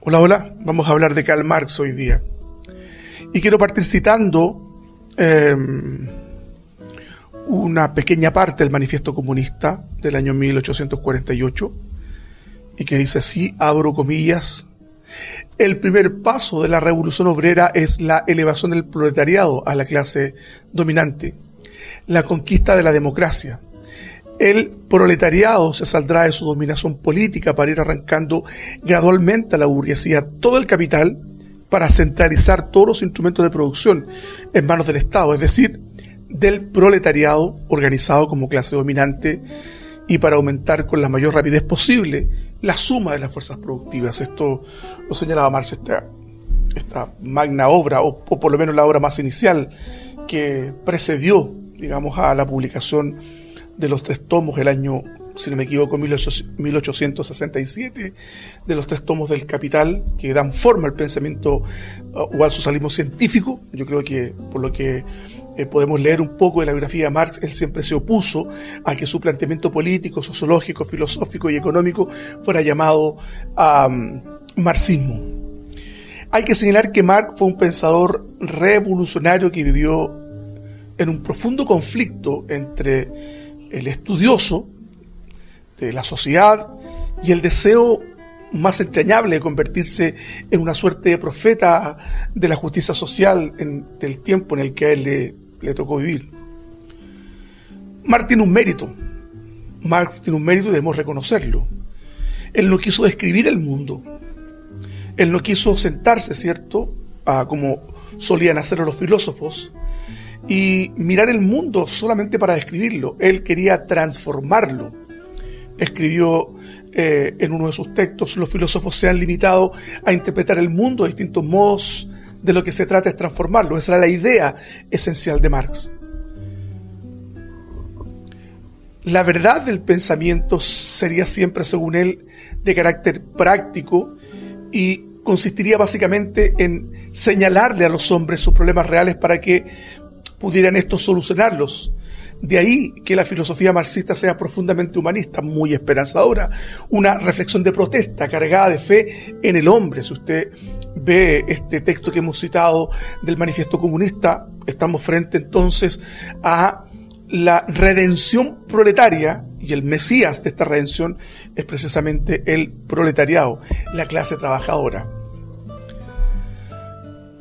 Hola, hola, vamos a hablar de Karl Marx hoy día. Y quiero partir citando una pequeña parte del Manifiesto Comunista del año 1848, y que dice así, abro comillas: el primer paso de la revolución obrera es la elevación del proletariado a la clase dominante, la conquista de la democracia. El proletariado se saldrá de su dominación política para ir arrancando gradualmente a la burguesía todo el capital, para centralizar todos los instrumentos de producción en manos del Estado, es decir, del proletariado organizado como clase dominante, y para aumentar con la mayor rapidez posible la suma de las fuerzas productivas. Esto lo señalaba Marx, esta magna obra, o por lo menos la obra más inicial que precedió, digamos, a la publicación de los 3 tomos el año, si no me equivoco, 1867, de los 3 tomos del Capital, que dan forma al pensamiento o al socialismo científico. Yo creo que, por lo que podemos leer un poco de la biografía de Marx, él siempre se opuso a que su planteamiento político, sociológico, filosófico y económico fuera llamado marxismo. Hay que señalar que Marx fue un pensador revolucionario que vivió en un profundo conflicto entre el estudioso de la sociedad y el deseo más entrañable de convertirse en una suerte de profeta de la justicia social del tiempo en el que a él le tocó vivir. Marx tiene un mérito y debemos reconocerlo. Él no quiso describir el mundo. Él no quiso sentarse, ¿cierto?, como solían hacerlo los filósofos, y mirar el mundo solamente para describirlo. Él quería transformarlo. Escribió en uno de sus textos: los filósofos se han limitado a interpretar el mundo de distintos modos, de lo que se trata es transformarlo. Esa era la idea esencial de Marx. La verdad del pensamiento sería siempre, según él, de carácter práctico, y consistiría básicamente en señalarle a los hombres sus problemas reales para que pudieran estos solucionarlos. De ahí que la filosofía marxista sea profundamente humanista, muy esperanzadora, una reflexión de protesta cargada de fe en el hombre. Si usted ve este texto que hemos citado del Manifiesto Comunista, estamos frente entonces a la redención proletaria, y el Mesías de esta redención es precisamente el proletariado, la clase trabajadora.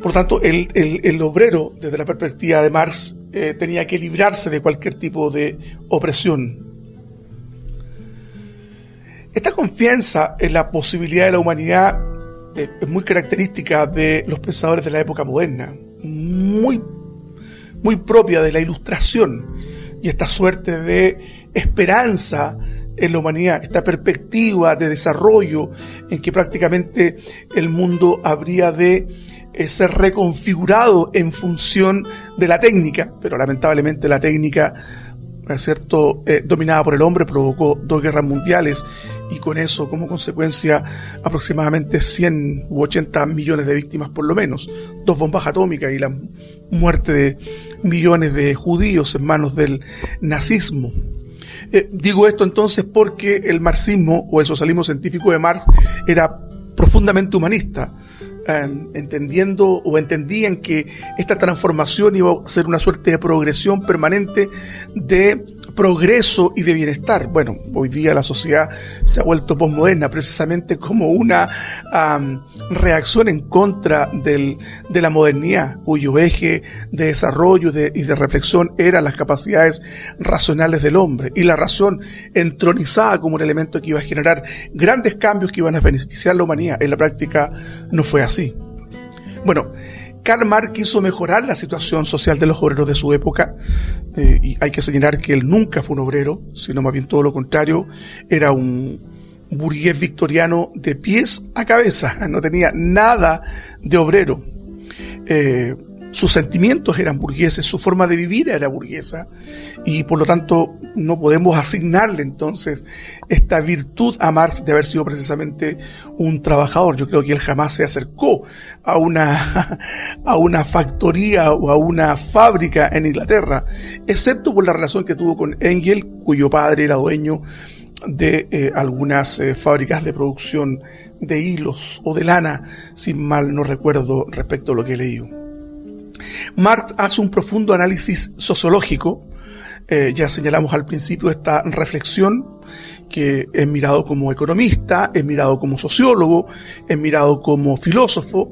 Por tanto, el obrero, desde la perspectiva de Marx, tenía que librarse de cualquier tipo de opresión. Esta confianza en la posibilidad de la humanidad es muy característica de los pensadores de la época moderna, muy propia de la Ilustración, y esta suerte de esperanza en la humanidad, esta perspectiva de desarrollo en que prácticamente el mundo habría de ser reconfigurado en función de la técnica, pero lamentablemente la técnica, ¿no es cierto?, dominada por el hombre, provocó 2 guerras mundiales, y con eso como consecuencia aproximadamente 100 u 80 millones de víctimas por lo menos, 2 bombas atómicas y la muerte de millones de judíos en manos del nazismo. Digo esto entonces porque el marxismo o el socialismo científico de Marx era profundamente humanista, entendían que esta transformación iba a ser una suerte de progresión permanente, de progreso y de bienestar. Bueno, hoy día la sociedad se ha vuelto posmoderna precisamente como una reacción en contra de la modernidad, cuyo eje de desarrollo y de reflexión eran las capacidades racionales del hombre, y la razón entronizada como un elemento que iba a generar grandes cambios que iban a beneficiar a la humanidad. En la práctica no fue así. Bueno, Karl Marx quiso mejorar la situación social de los obreros de su época, y hay que señalar que él nunca fue un obrero, sino más bien todo lo contrario, era un burgués victoriano de pies a cabeza, no tenía nada de obrero. Sus sentimientos eran burgueses, su forma de vivir era burguesa, y por lo tanto no podemos asignarle entonces esta virtud a Marx de haber sido precisamente un trabajador. Yo creo que él jamás se acercó a una factoría o a una fábrica en Inglaterra, excepto por la relación que tuvo con Engels, cuyo padre era dueño de algunas fábricas de producción de hilos o de lana, si mal no recuerdo respecto a lo que he leído. Marx hace un profundo análisis sociológico. Ya señalamos al principio esta reflexión, que es mirado como economista, es mirado como sociólogo, es mirado como filósofo,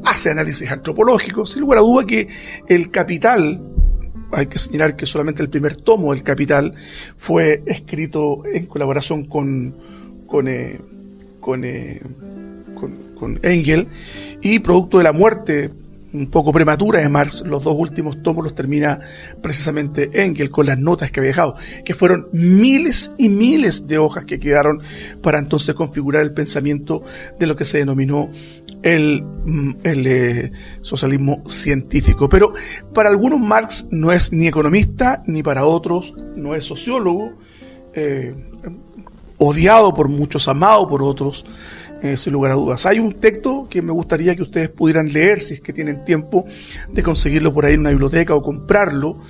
hace análisis antropológicos. Sin lugar a duda que el Capital, hay que señalar que solamente el primer tomo del Capital fue escrito en colaboración con Engels, y producto de la muerte un poco prematura de Marx, los dos últimos tomos los termina precisamente Engels con las notas que había dejado, que fueron miles y miles de hojas que quedaron para entonces configurar el pensamiento de lo que se denominó el socialismo científico. Pero para algunos Marx no es ni economista, ni para otros no es sociólogo, odiado por muchos, amado por otros, sin lugar a dudas. Hay un texto que me gustaría que ustedes pudieran leer, si es que tienen tiempo de conseguirlo por ahí en una biblioteca o comprarlo.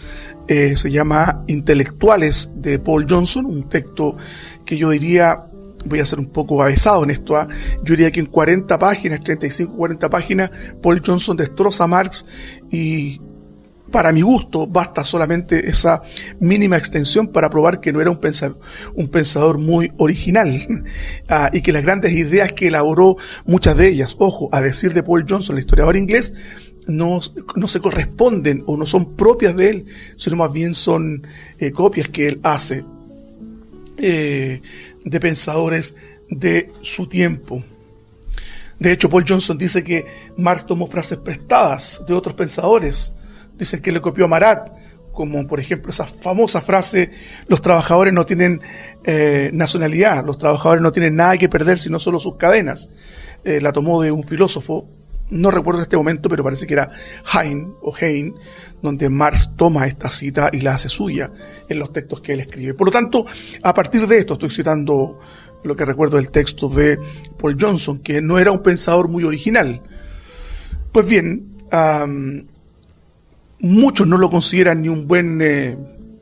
Se llama Intelectuales, de Paul Johnson, un texto que yo diría, voy a ser un poco avesado en esto, yo diría que en 40 páginas, 35, 40 páginas, Paul Johnson destroza a Marx, y para mi gusto basta solamente esa mínima extensión para probar que no era un pensador muy original, y que las grandes ideas que elaboró, muchas de ellas, ojo, a decir de Paul Johnson, el historiador inglés, no se corresponden o no son propias de él, sino más bien son copias que él hace de pensadores de su tiempo. De hecho, Paul Johnson dice que Marx tomó frases prestadas de otros pensadores. Dicen que le copió a Marat, como por ejemplo esa famosa frase: los trabajadores no tienen nacionalidad, los trabajadores no tienen nada que perder sino solo sus cadenas. La tomó de un filósofo, no recuerdo en este momento, pero parece que era Heine, donde Marx toma esta cita y la hace suya en los textos que él escribe. Por lo tanto, a partir de esto, estoy citando lo que recuerdo del texto de Paul Johnson, que no era un pensador muy original. Pues bien, muchos no lo consideran ni un buen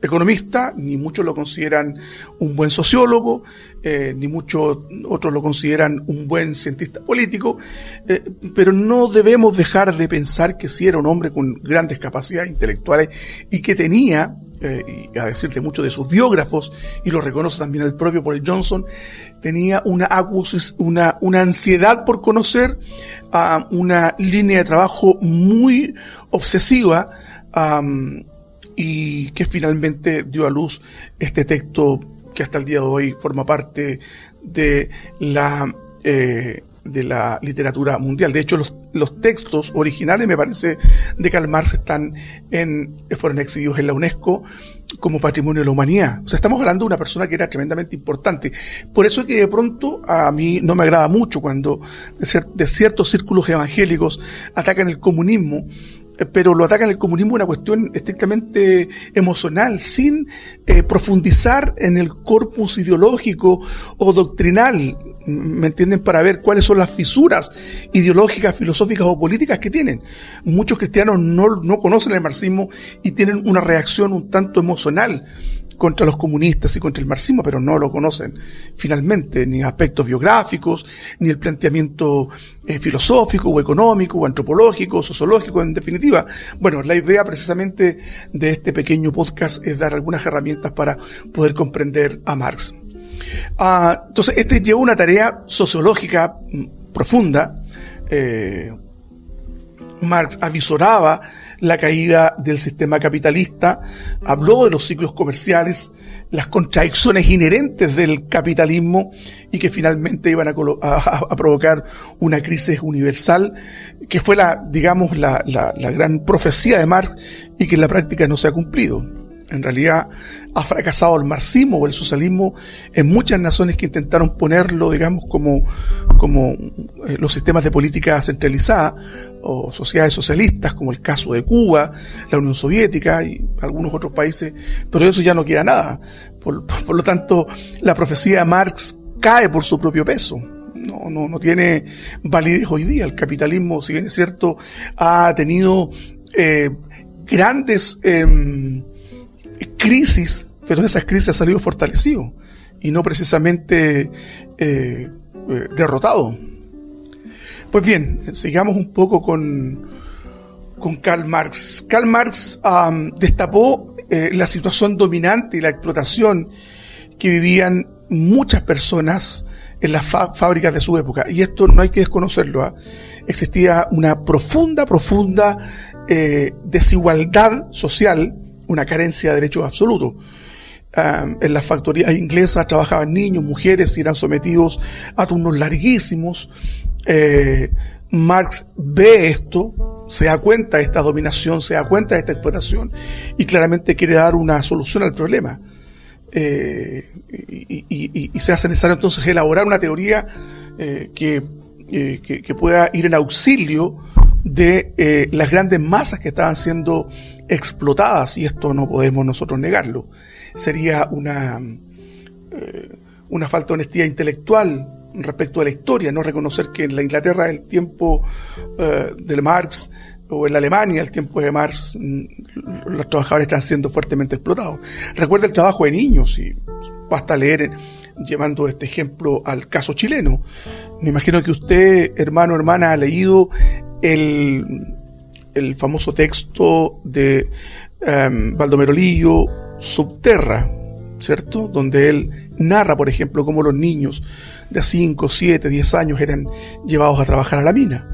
economista, ni muchos lo consideran un buen sociólogo, ni muchos otros lo consideran un buen cientista político, pero no debemos dejar de pensar que sí era un hombre con grandes capacidades intelectuales y que tenía, y a decir de muchos de sus biógrafos, y lo reconoce también el propio Paul Johnson, tenía una ansiedad por conocer, una línea de trabajo muy obsesiva, y que finalmente dio a luz este texto que hasta el día de hoy forma parte de la literatura mundial. De hecho, los textos originales, me parece, de Karl Marx fueron exhibidos en la UNESCO como Patrimonio de la Humanidad. O sea, estamos hablando de una persona que era tremendamente importante. Por eso es que de pronto a mí no me agrada mucho cuando de ciertos círculos evangélicos atacan el comunismo, pero lo atacan el comunismo una cuestión estrictamente emocional, sin profundizar en el corpus ideológico o doctrinal, ¿me entienden?, para ver cuáles son las fisuras ideológicas, filosóficas o políticas que tienen. Muchos cristianos no conocen el marxismo y tienen una reacción un tanto emocional contra los comunistas y contra el marxismo, pero no lo conocen finalmente, ni aspectos biográficos, ni el planteamiento filosófico o económico o antropológico o sociológico, en definitiva. Bueno, la idea precisamente de este pequeño podcast es dar algunas herramientas para poder comprender a Marx. Entonces, este lleva una tarea sociológica profunda. Marx avisoraba la caída del sistema capitalista, habló de los ciclos comerciales, las contradicciones inherentes del capitalismo y que finalmente iban a provocar una crisis universal, que fue la gran profecía de Marx y que en la práctica no se ha cumplido. En realidad ha fracasado el marxismo o el socialismo en muchas naciones que intentaron ponerlo, digamos, como los sistemas de política centralizada o sociedades socialistas, como el caso de Cuba, la Unión Soviética y algunos otros países, pero de eso ya no queda nada. Por lo tanto, la profecía de Marx cae por su propio peso. No tiene validez hoy día. El capitalismo, si bien es cierto, ha tenido grandes crisis, pero de esas crisis ha salido fortalecido. y no precisamente derrotado. Pues bien, sigamos un poco con Karl Marx. Karl Marx destapó la situación dominante y la explotación que vivían muchas personas en las fábricas de su época. Y esto no hay que desconocerlo. Existía una profunda desigualdad social, una carencia de derechos absolutos. En las factorías inglesas trabajaban niños, mujeres y eran sometidos a turnos larguísimos. Marx ve esto, se da cuenta de esta dominación, se da cuenta de esta explotación y claramente quiere dar una solución al problema. Y se hace necesario entonces elaborar una teoría que pueda ir en auxilio de las grandes masas que estaban siendo explotadas, y esto no podemos nosotros negarlo. Sería una falta de honestidad intelectual respecto a la historia, no reconocer que en la Inglaterra del tiempo de Marx, o en la Alemania del tiempo de Marx, los trabajadores están siendo fuertemente explotados. Recuerda el trabajo de niños, y basta leer, llevando este ejemplo al caso chileno. Me imagino que usted, hermano o hermana, ha leído el famoso texto de Baldomero Lillo, Subterra, ¿cierto? Donde él narra, por ejemplo, cómo los niños de 5, 7, 10 años eran llevados a trabajar a la mina.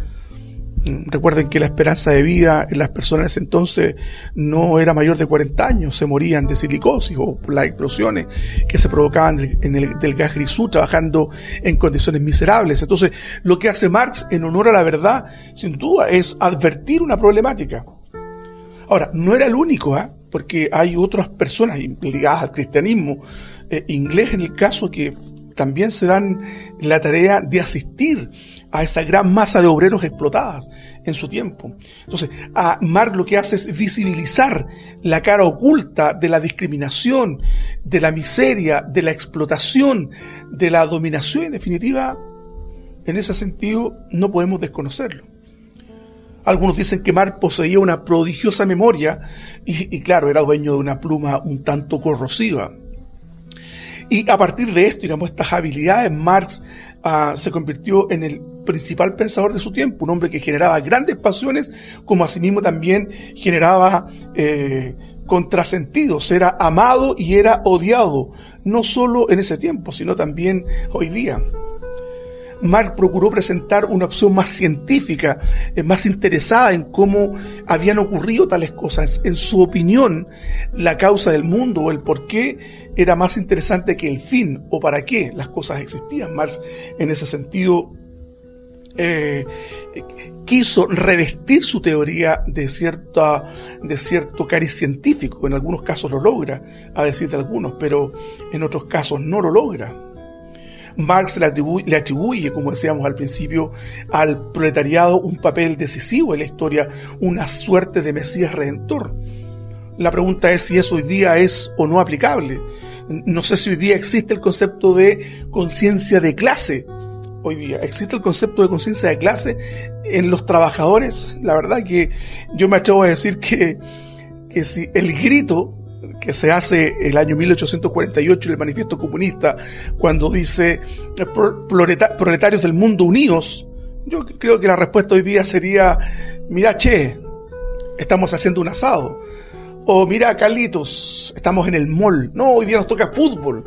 Recuerden que la esperanza de vida en las personas en ese entonces no era mayor de 40 años, se morían de silicosis o por las explosiones que se provocaban del gas grisú, trabajando en condiciones miserables. Entonces, lo que hace Marx en honor a la verdad, sin duda, es advertir una problemática. Ahora, no era el único, porque hay otras personas ligadas al cristianismo inglés, en el caso, que también se dan la tarea de asistir a esa gran masa de obreros explotadas en su tiempo. Entonces, a Marx lo que hace es visibilizar la cara oculta de la discriminación, de la miseria, de la explotación, de la dominación. En definitiva, en ese sentido, no podemos desconocerlo. Algunos dicen que Marx poseía una prodigiosa memoria y claro, era dueño de una pluma un tanto corrosiva. Y a partir de esto, digamos, estas habilidades, Marx se convirtió en el principal pensador de su tiempo, un hombre que generaba grandes pasiones, como asimismo también generaba contrasentidos. Era amado y era odiado, no solo en ese tiempo, sino también hoy día. Marx procuró presentar una opción más científica, más interesada en cómo habían ocurrido tales cosas. En su opinión, la causa del mundo o el porqué era más interesante que el fin o para qué las cosas existían. Marx, en ese sentido, quiso revestir su teoría de cierto cariz científico. En algunos casos lo logra, a decir de algunos, pero en otros casos no lo logra. Marx le atribuye, como decíamos al principio, al proletariado un papel decisivo en la historia, una suerte de Mesías redentor. La pregunta es si eso hoy día es o no aplicable. No sé si hoy día existe el concepto de conciencia de clase. Hoy día existe el concepto de conciencia de clase en los trabajadores. La verdad que yo me atrevo a decir que si el grito que se hace el año 1848 en el Manifiesto Comunista, cuando dice proletarios del mundo unidos, yo creo que la respuesta hoy día sería: mira, che, estamos haciendo un asado. O mira, Carlitos, estamos en el mall. No, hoy día nos toca fútbol.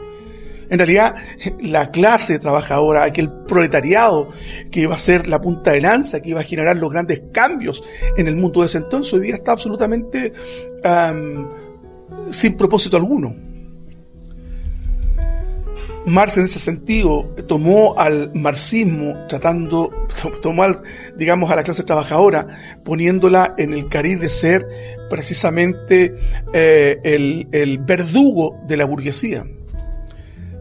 En realidad, la clase trabajadora, aquel proletariado que iba a ser la punta de lanza, que iba a generar los grandes cambios en el mundo de ese entonces, hoy día está absolutamente sin propósito alguno. Marx, en ese sentido, tomó al marxismo, tomó a la clase trabajadora, poniéndola en el cariz de ser precisamente el verdugo de la burguesía.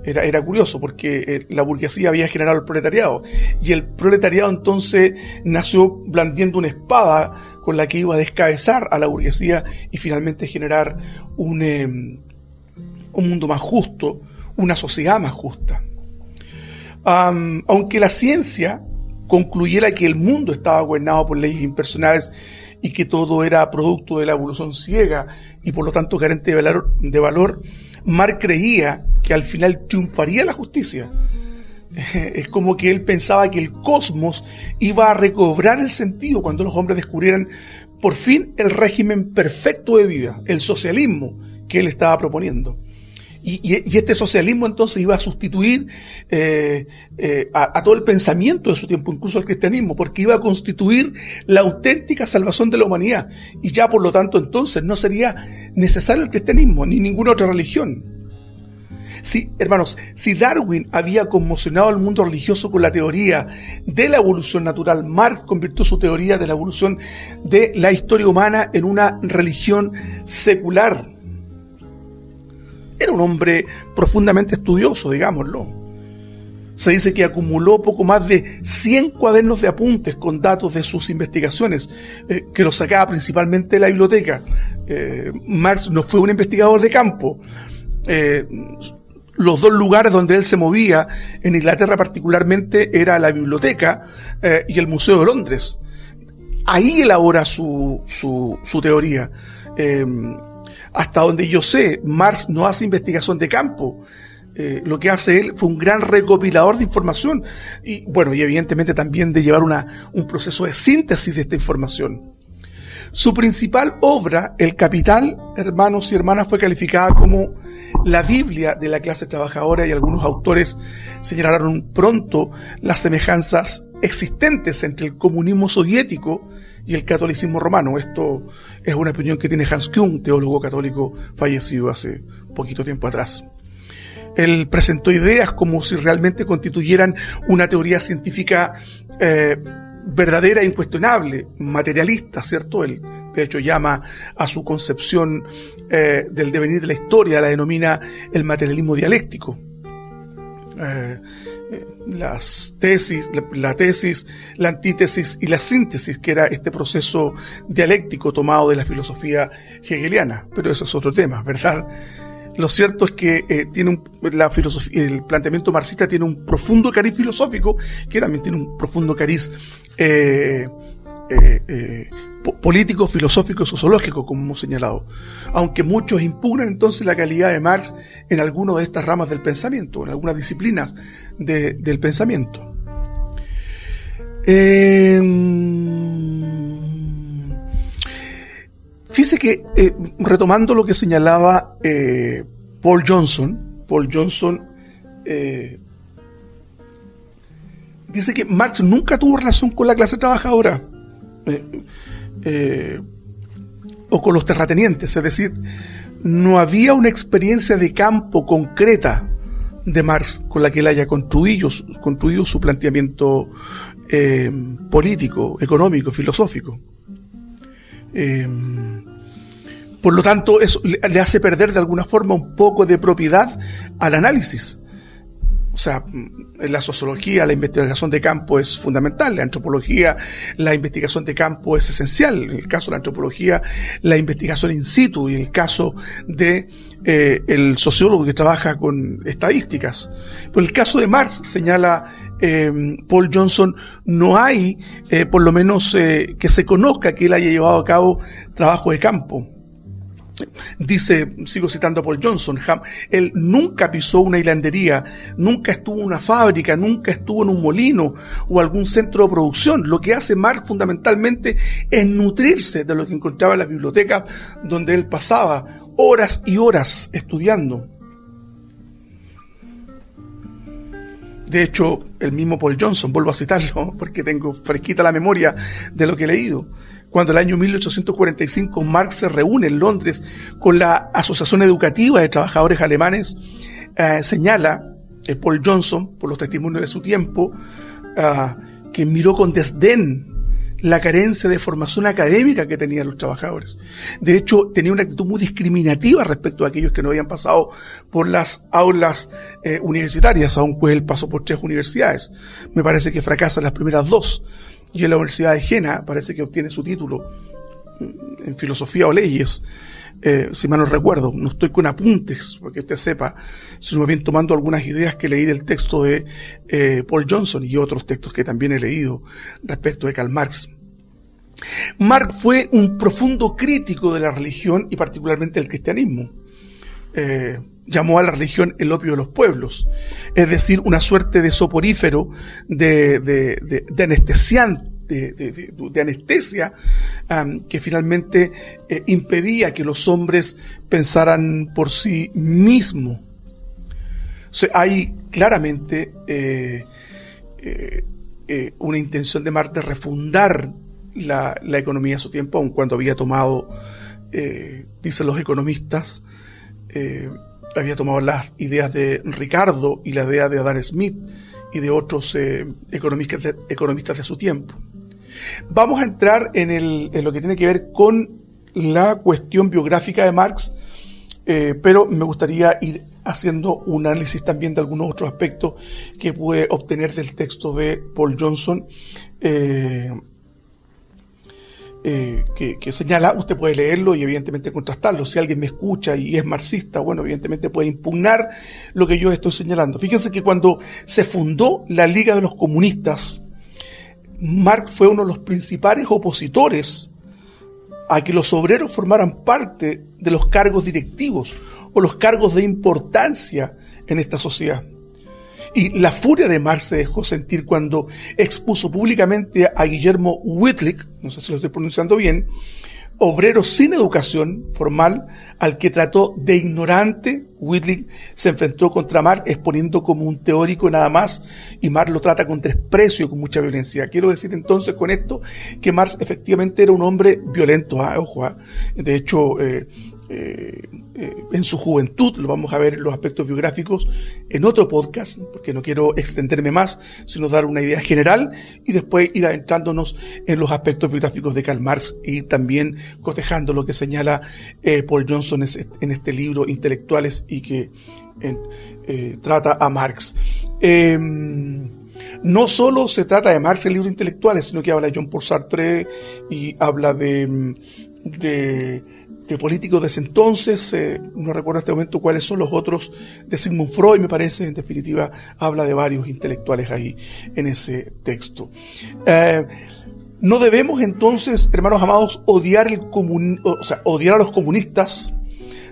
Era curioso porque la burguesía había generado el proletariado, y el proletariado entonces nació blandiendo una espada con la que iba a descabezar a la burguesía y finalmente generar un mundo más justo, una sociedad más justa. Aunque la ciencia concluyera que el mundo estaba gobernado por leyes impersonales y que todo era producto de la evolución ciega y por lo tanto carente de valor, Marx creía que al final triunfaría la justicia. Es como que él pensaba que el cosmos iba a recobrar el sentido cuando los hombres descubrieran por fin el régimen perfecto de vida, el socialismo que él estaba proponiendo. Y este socialismo entonces iba a sustituir a todo el pensamiento de su tiempo, incluso al cristianismo, porque iba a constituir la auténtica salvación de la humanidad. Y ya por lo tanto entonces no sería necesario el cristianismo ni ninguna otra religión. Sí, hermanos, si Darwin había conmocionado al mundo religioso con la teoría de la evolución natural, Marx convirtió su teoría de la evolución de la historia humana en una religión secular. Era un hombre profundamente estudioso, digámoslo. Se dice que acumuló poco más de 100 cuadernos de apuntes con datos de sus investigaciones, que los sacaba principalmente de la biblioteca. Marx no fue un investigador de campo. Los dos lugares donde él se movía, en Inglaterra particularmente, era la biblioteca y el Museo de Londres. Ahí elabora su teoría. Hasta donde yo sé, Marx no hace investigación de campo. Lo que hace él fue un gran recopilador de información y evidentemente también de llevar un proceso de síntesis de esta información. Su principal obra, El Capital, hermanos y hermanas, fue calificada como la Biblia de la clase trabajadora, y algunos autores señalaron pronto las semejanzas existentes entre el comunismo soviético y el catolicismo romano. Esto es una opinión que tiene Hans Küng, teólogo católico fallecido hace poquito tiempo atrás. Él presentó ideas como si realmente constituyeran una teoría científica verdadera e incuestionable, materialista, ¿cierto? Él, de hecho, llama a su concepción del devenir de la historia, la denomina el materialismo dialéctico. Las tesis, la tesis, la antítesis y la síntesis, que era este proceso dialéctico tomado de la filosofía hegeliana. Pero eso es otro tema, ¿verdad? Lo cierto es que el planteamiento marxista tiene un profundo cariz filosófico, que también tiene un profundo cariz político, filosófico y sociológico, como hemos señalado. Aunque muchos impugnan entonces la calidad de Marx en algunas de estas ramas del pensamiento, en algunas disciplinas del pensamiento. Fíjese que, retomando lo que señalaba Paul Johnson dice que Marx nunca tuvo relación con la clase trabajadora o con los terratenientes, es decir, no había una experiencia de campo concreta de Marx con la que él haya construido su planteamiento político, económico, filosófico. Por lo tanto, eso le hace perder de alguna forma un poco de propiedad al análisis. O sea, en la sociología la investigación de campo es fundamental, en la antropología la investigación de campo es esencial, en el caso de la antropología la investigación in situ, y en el caso de el sociólogo que trabaja con estadísticas. Pero en el caso de Marx, señala Paul Johnson, no hay, por lo menos que se conozca que él haya llevado a cabo trabajo de campo. Dice, sigo citando a Paul Johnson, él nunca pisó una hilandería, nunca estuvo en una fábrica, nunca estuvo en un molino o algún centro de producción. Lo que hace Marx fundamentalmente es nutrirse de lo que encontraba en las bibliotecas, donde él pasaba horas y horas estudiando. De hecho, el mismo Paul Johnson, vuelvo a citarlo porque tengo fresquita la memoria de lo que he leído. Cuando el año 1845 Marx se reúne en Londres con la Asociación Educativa de Trabajadores Alemanes, señala Paul Johnson, por los testimonios de su tiempo, que miró con desdén la carencia de formación académica que tenían los trabajadores. De hecho, tenía una actitud muy discriminativa respecto a aquellos que no habían pasado por las aulas universitarias, aunque él pasó por 3 universidades. Me parece que fracasa en las primeras 2. Y en la Universidad de Jena parece que obtiene su título en filosofía o leyes, si mal no recuerdo. No estoy con apuntes, para que usted sepa, sino más bien tomando algunas ideas que leí del texto de Paul Johnson y otros textos que también he leído respecto de Karl Marx. Marx fue un profundo crítico de la religión y particularmente del cristianismo. llamó a la religión el opio de los pueblos, es decir, una suerte de soporífero, de anestesiante, de anestesia, que finalmente impedía que los hombres pensaran por sí mismos. O sea, hay claramente una intención de Marx de refundar la economía a su tiempo, aun cuando había tomado, dicen los economistas, había tomado las ideas de Ricardo y la idea de Adam Smith y de otros economistas de su tiempo. Vamos a entrar en lo que tiene que ver con la cuestión biográfica de Marx, pero me gustaría ir haciendo un análisis también de algunos otros aspectos que pude obtener del texto de Paul Johnson, que señala, usted puede leerlo y evidentemente contrastarlo. Si alguien me escucha y es marxista, bueno, evidentemente puede impugnar lo que yo estoy señalando. Fíjense que cuando se fundó la Liga de los Comunistas, Marx fue uno de los principales opositores a que los obreros formaran parte de los cargos directivos o los cargos de importancia en esta sociedad. Y la furia de Marx se dejó sentir cuando expuso públicamente a Guillermo Whitlick, no sé si lo estoy pronunciando bien, obrero sin educación formal, al que trató de ignorante. Whitlick se enfrentó contra Marx exponiendo como un teórico nada más, y Marx lo trata con desprecio, con mucha violencia. Quiero decir entonces con esto que Marx efectivamente era un hombre violento, ojo. De hecho, en su juventud, lo vamos a ver en los aspectos biográficos en otro podcast, porque no quiero extenderme más, sino dar una idea general y después ir adentrándonos en los aspectos biográficos de Karl Marx y también cotejando lo que señala Paul Johnson en este libro Intelectuales y que trata a Marx. No solo se trata de Marx el libro Intelectuales, sino que habla de Jean-Paul Sartre y habla de políticos de ese entonces, no recuerdo en este momento cuáles son los otros, de Sigmund Freud me parece. En definitiva habla de varios intelectuales ahí en ese texto. No debemos entonces, hermanos amados, odiar a los comunistas.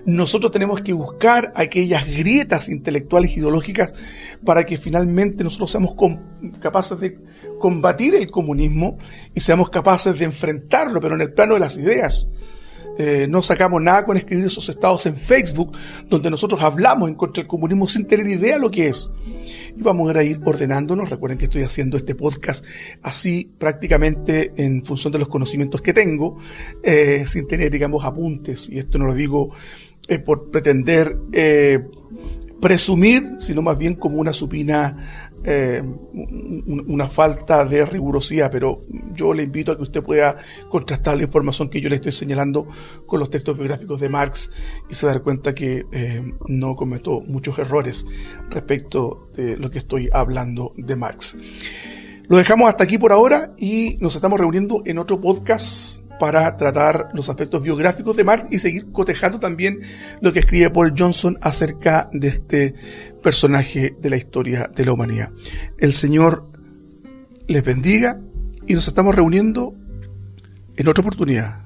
Nosotros tenemos que buscar aquellas grietas intelectuales e ideológicas para que finalmente nosotros seamos capaces de combatir el comunismo y seamos capaces de enfrentarlo, pero en el plano de las ideas. No sacamos nada con escribir esos estados en Facebook donde nosotros hablamos en contra del comunismo sin tener idea de lo que es. Y vamos a ir ordenándonos. Recuerden que estoy haciendo este podcast así prácticamente en función de los conocimientos que tengo, sin tener, digamos, apuntes. Y esto no lo digo por pretender presumir, sino más bien como una supina, una falta de rigurosidad, pero yo le invito a que usted pueda contrastar la información que yo le estoy señalando con los textos biográficos de Marx y se dar cuenta que no cometo muchos errores respecto de lo que estoy hablando de Marx. Lo dejamos hasta aquí por ahora y nos estamos reuniendo en otro podcast para tratar los aspectos biográficos de Marx y seguir cotejando también lo que escribe Paul Johnson acerca de este personaje de la historia de la humanidad. El Señor les bendiga y nos estamos reuniendo en otra oportunidad.